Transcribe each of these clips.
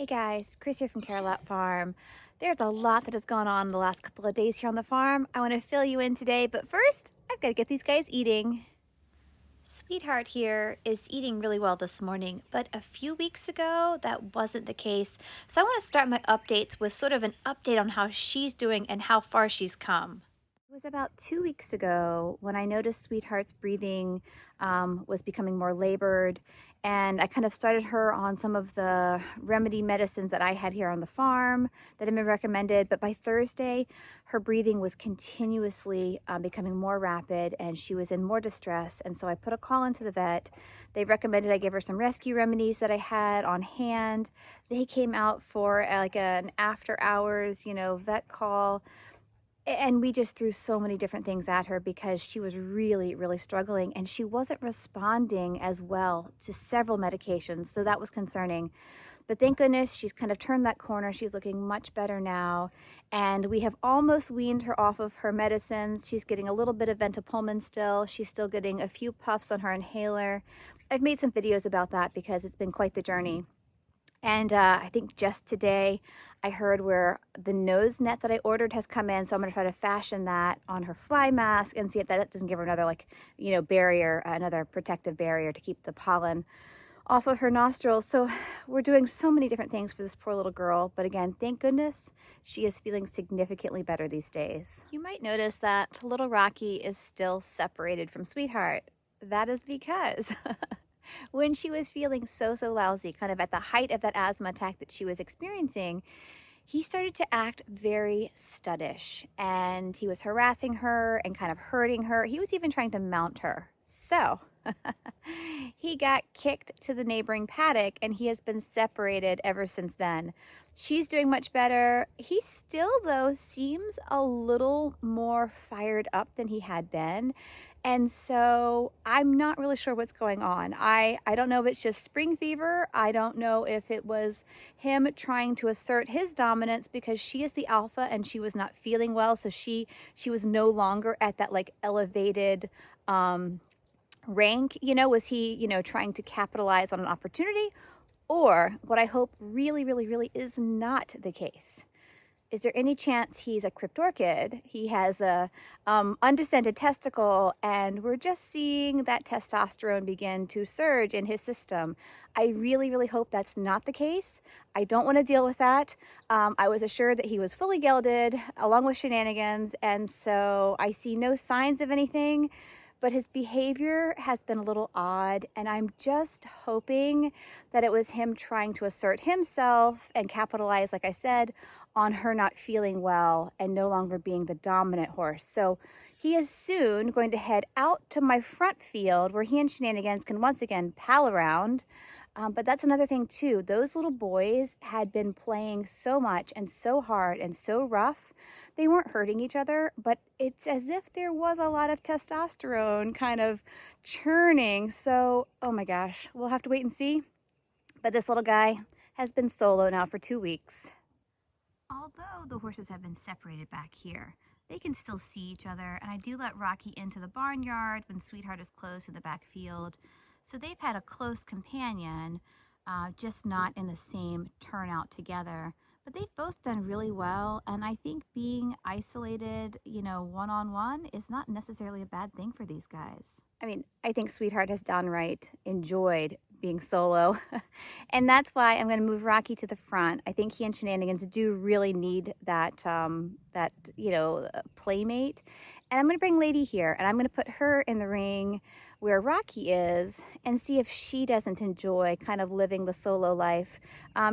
Hey guys, Chris here from Carolot Farm. There's a lot that has gone on the last couple of days here on the farm. I want to fill you in today, but first, I've got to get these guys eating. Sweetheart here is eating really well this morning, but a few weeks ago, that wasn't the case. So I want to start my updates with sort of an update on how she's doing and how far she's come. It was about 2 weeks ago when I noticed Sweetheart's breathing was becoming more labored, and I kind of started her on some of the remedy medicines that I had here on the farm that had been recommended. But by Thursday, her breathing was continuously becoming more rapid and she was in more distress. And so I put a call into the vet. They recommended I give her some rescue remedies that I had on hand. They came out for like an after hours, vet call. And we just threw so many different things at her because she was really, really struggling and she wasn't responding as well to several medications. So that was concerning. But thank goodness she's kind of turned that corner. She's looking much better now. And we have almost weaned her off of her medicines. She's getting a little bit of ventopulmin still. She's still getting a few puffs on her inhaler. I've made some videos about that because it's been quite the journey. And I think just today I heard where the nose net that I ordered has come in. So I'm going to try to fashion that on her fly mask and see if that doesn't give her another barrier, another protective barrier to keep the pollen off of her nostrils. So we're doing so many different things for this poor little girl. But again, thank goodness she is feeling significantly better these days. You might notice that little Rocky is still separated from Sweetheart. That is because when she was feeling so lousy, kind of at the height of that asthma attack that she was experiencing, he started to act very studdish and he was harassing her and kind of hurting her. He was even trying to mount her. So he got kicked to the neighboring paddock and he has been separated ever since then. She's doing much better. He still, though, seems a little more fired up than he had been. And so I'm not really sure what's going on. I don't know if it's just spring fever. I don't know if it was him trying to assert his dominance because she is the alpha and she was not feeling well. So she was no longer at that like elevated rank. Was he, trying to capitalize on an opportunity? Or what I hope really, really, really is not the case. Is there any chance he's a cryptorchid? He has a undescended testicle, and we're just seeing that testosterone begin to surge in his system. I really, really hope that's not the case. I don't want to deal with that. I was assured that he was fully gelded, along with shenanigans, and so I see no signs of anything. But his behavior has been a little odd, and I'm just hoping that it was him trying to assert himself and capitalize, like I said, on her not feeling well and no longer being the dominant horse. So he is soon going to head out to my front field where he and Shenanigans can once again pal around. But that's another thing too. Those little boys had been playing so much and so hard and so rough. They weren't hurting each other, but it's as if there was a lot of testosterone kind of churning. So, oh my gosh, we'll have to wait and see. But this little guy has been solo now for 2 weeks. Although the horses have been separated back here, they can still see each other. And I do let Rocky into the barnyard when Sweetheart is close to the back field. So they've had a close companion, just not in the same turnout together. But they've both done really well, and I think being isolated, one-on-one is not necessarily a bad thing for these guys. I mean, I think Sweetheart has downright enjoyed being solo, and that's why I'm going to move Rocky to the front. I think he and Shenanigans do really need that, playmate. And I'm going to bring Lady here, and I'm going to put her in the ring where Rocky is and see if she doesn't enjoy kind of living the solo life.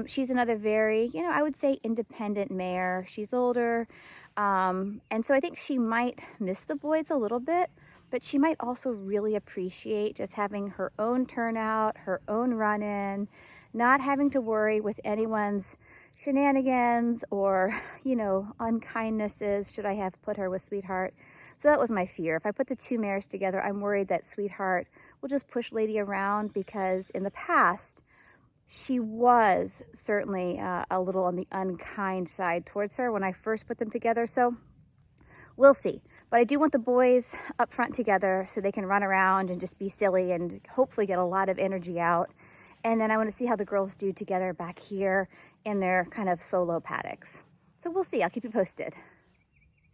She's another very, I would say independent mare. She's older. And so I think she might miss the boys a little bit, but she might also really appreciate just having her own turnout, her own run-in, not having to worry with anyone's shenanigans or, unkindnesses should I have put her with Sweetheart. So that was my fear. If I put the two mares together, I'm worried that Sweetheart will just push Lady around because in the past, she was certainly a little on the unkind side towards her when I first put them together. So we'll see. But I do want the boys up front together so they can run around and just be silly and hopefully get a lot of energy out. And then I want to see how the girls do together back here in their kind of solo paddocks. So we'll see, I'll keep you posted.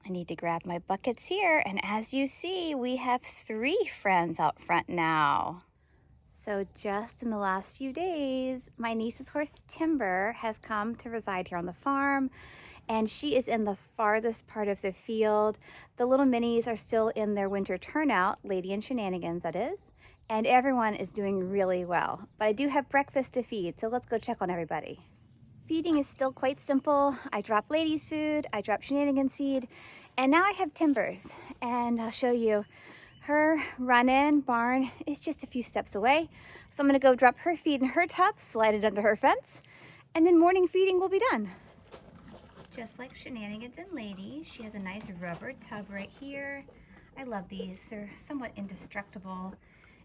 I need to grab my buckets here, and as you see, we have 3 friends out front now. So just in the last few days, my niece's horse Timber has come to reside here on the farm, and she is in the farthest part of the field. The little minis are still in their winter turnout, Lady and Shenanigans that is, and everyone is doing really well. But I do have breakfast to feed, so let's go check on everybody. Feeding is still quite simple. I drop Lady's food, I drop Shenanigans feed, and now I have Timber's, and I'll show you. Her run-in barn is just a few steps away. So I'm gonna go drop her feed in her tub, slide it under her fence, and then morning feeding will be done. Just like Shenanigans and Lady, she has a nice rubber tub right here. I love these, they're somewhat indestructible,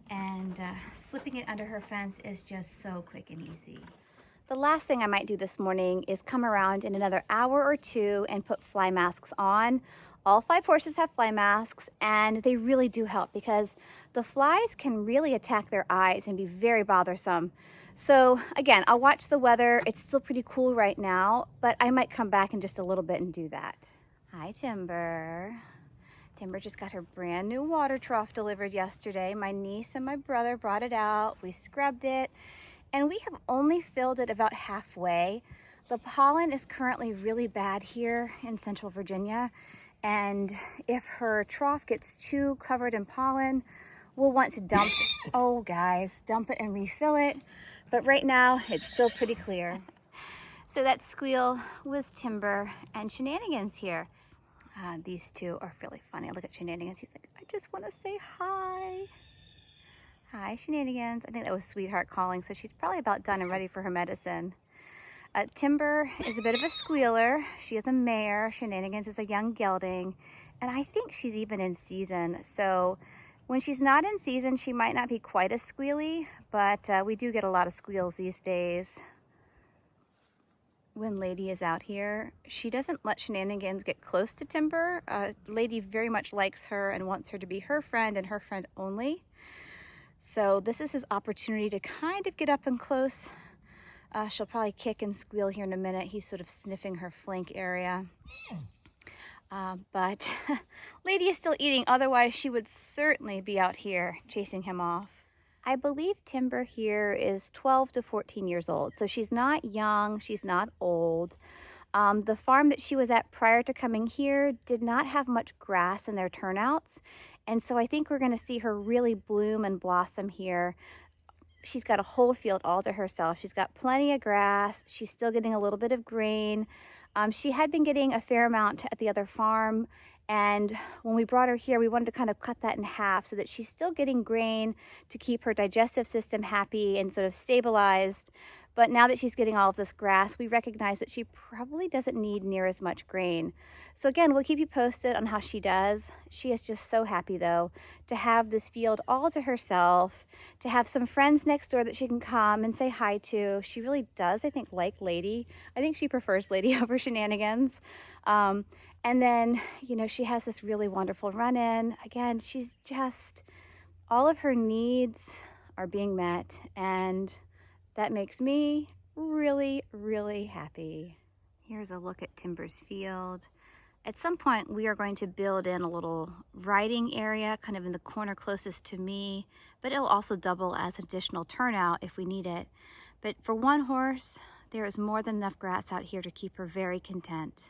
and slipping it under her fence is just so quick and easy. The last thing I might do this morning is come around in another hour or 2 and put fly masks on. All 5 horses have fly masks, and they really do help because the flies can really attack their eyes and be very bothersome. So again, I'll watch the weather. It's still pretty cool right now, but I might come back in just a little bit and do that. Hi, Timber. Timber just got her brand new water trough delivered yesterday. My niece and my brother brought it out. We scrubbed it, and we have only filled it about halfway. The pollen is currently really bad here in Central Virginia. And if her trough gets too covered in pollen, we'll want to dump it. Oh guys, dump it and refill it. But right now, it's still pretty clear. So that squeal was Timber and Shenanigans here. These 2 are really funny. Look at Shenanigans. He's like, I just want to say hi. Hi, Shenanigans. I think that was Sweetheart calling, so she's probably about done and ready for her medicine. Timber is a bit of a squealer. She is a mare. Shenanigans is a young gelding, and I think she's even in season. So when she's not in season, she might not be quite as squealy, but we do get a lot of squeals these days. When Lady is out here, she doesn't let Shenanigans get close to Timber. Lady very much likes her and wants her to be her friend and her friend only. So this is his opportunity to kind of get up and close. She'll probably kick and squeal here in a minute. He's sort of sniffing her flank area. But Lady is still eating, otherwise she would certainly be out here chasing him off. I believe Timber here is 12 to 14 years old, so she's not young, she's not old. The farm that she was at prior to coming here did not have much grass in their turnouts, and so I think we're going to see her really bloom and blossom here. She's got a whole field all to herself. She's got plenty of grass. She's still getting a little bit of grain. She had been getting a fair amount at the other farm, and when we brought her here, we wanted to kind of cut that in half so that she's still getting grain to keep her digestive system happy and sort of stabilized. But now that she's getting all of this grass, we recognize that she probably doesn't need near as much grain. So again, we'll keep you posted on how she does. She is just so happy though to have this field all to herself, to have some friends next door that she can come and say hi to. She really does, I think, like Lady. I think she prefers Lady over Shenanigans. And then, you know, she has this really wonderful run-in. Again, she's just, all of her needs are being met, and that makes me really, really happy. Here's a look at Timber's field. At some point, we are going to build in a little riding area kind of in the corner closest to me, but it'll also double as an additional turnout if we need it. But for one horse, there is more than enough grass out here to keep her very content.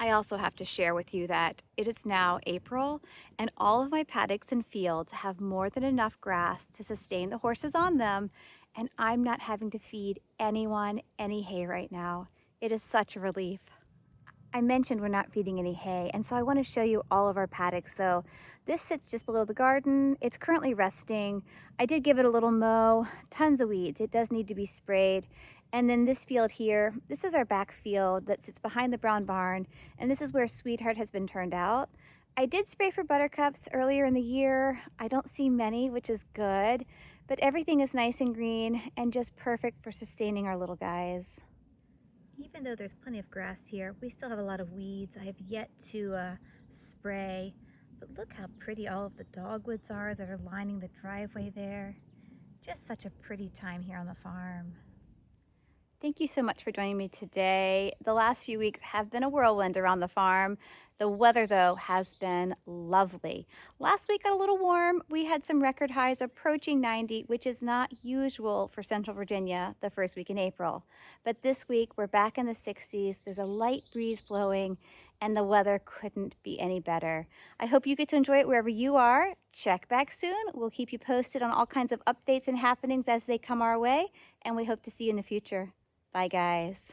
I also have to share with you that it is now April, and all of my paddocks and fields have more than enough grass to sustain the horses on them, and I'm not having to feed anyone any hay right now. It is such a relief. I mentioned we're not feeding any hay, and so I want to show you all of our paddocks though. This sits just below the garden. It's currently resting. I did give it a little mow, tons of weeds. It does need to be sprayed. And then this field here, this is our back field that sits behind the brown barn, and this is where Sweetheart has been turned out. I did spray for buttercups earlier in the year. I don't see many, which is good, but everything is nice and green and just perfect for sustaining our little guys. Even though there's plenty of grass here, we still have a lot of weeds. I have yet to spray, but look how pretty all of the dogwoods are that are lining the driveway there. Just such a pretty time here on the farm. Thank you so much for joining me today. The last few weeks have been a whirlwind around the farm. The weather, though, has been lovely. Last week got a little warm. We had some record highs approaching 90, which is not usual for Central Virginia the first week in April. But this week we're back in the 60s. There's a light breeze blowing, and the weather couldn't be any better. I hope you get to enjoy it wherever you are. Check back soon. We'll keep you posted on all kinds of updates and happenings as they come our way, and we hope to see you in the future. Bye, guys.